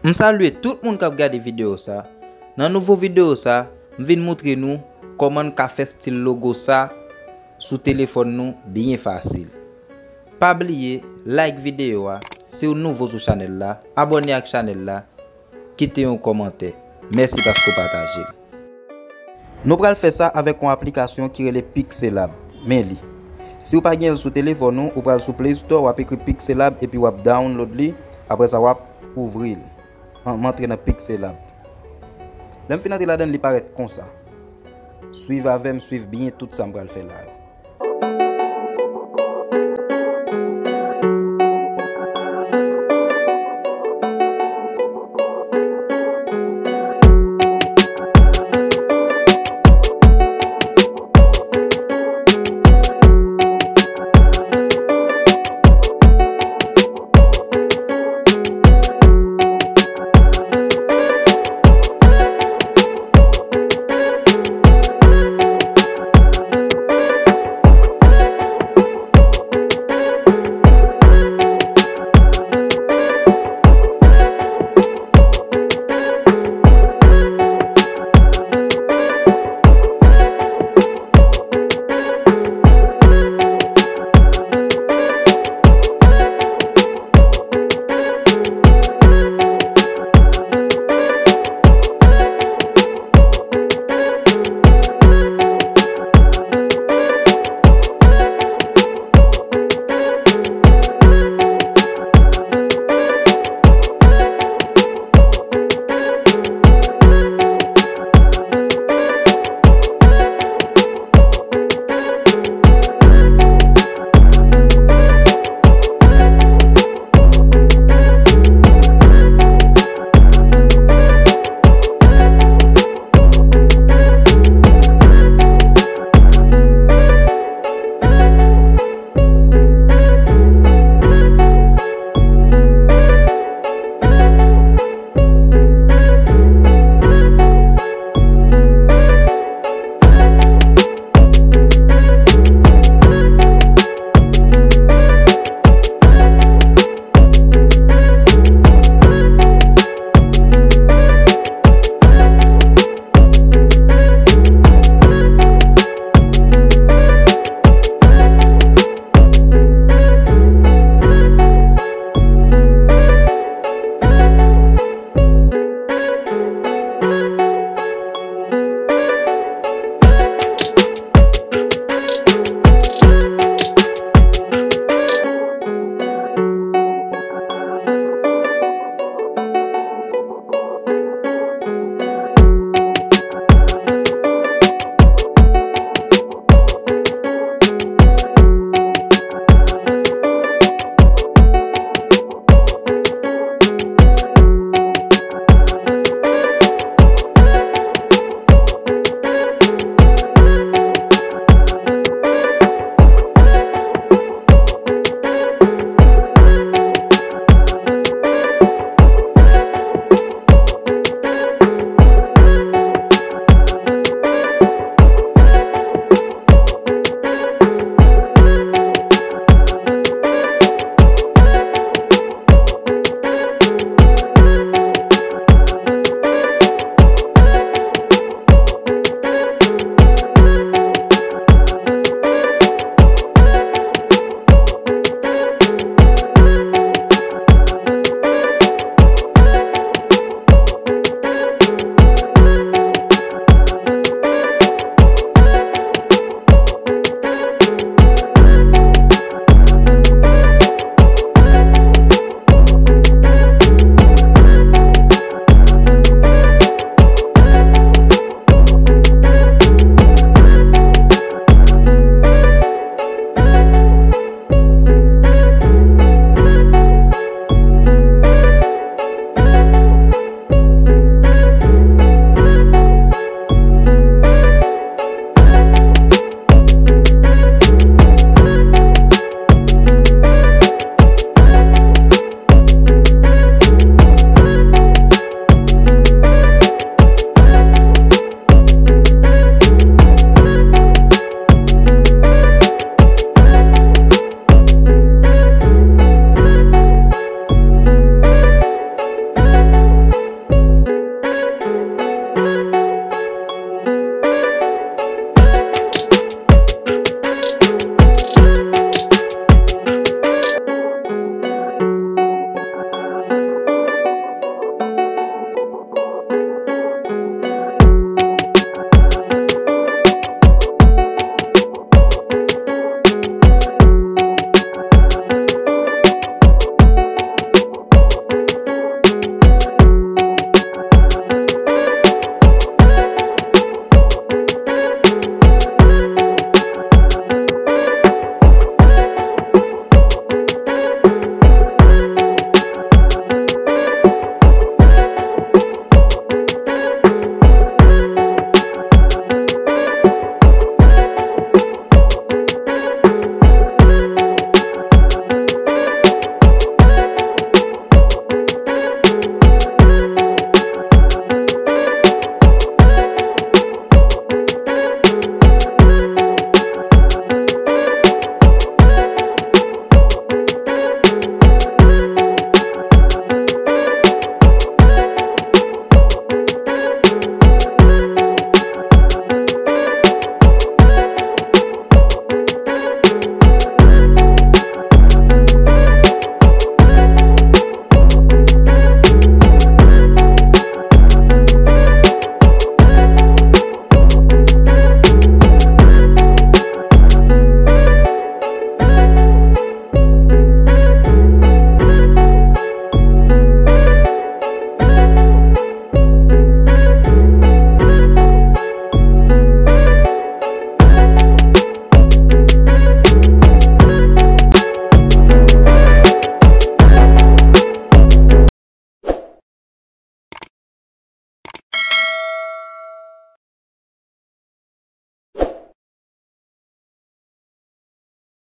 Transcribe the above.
Je salue tout le monde qui a regardé la vidéo ça. Dans la nouvelle vidéo ça, je vais montrer nous comment on fait style logo ça sur téléphone nous bien facile. Pas oublier like vidéo si vous nouveau sur channel là, abonnez à la channel là, quittez un commentaire. Merci parce que vous partagez. Nous allons faire ça avec une application qui est le pixellab. Mais si vous n'avez pas sur téléphone, vous allez sur Play Store, vous allez écrire pixellab et puis vous allez download li. Après ça, vous allez ouvrir. M'entrer dans pixellab. Là, je vais là-dedans, il paraît comme ça. Suivez avec moi, suivez bien tout ça que je vais faire là.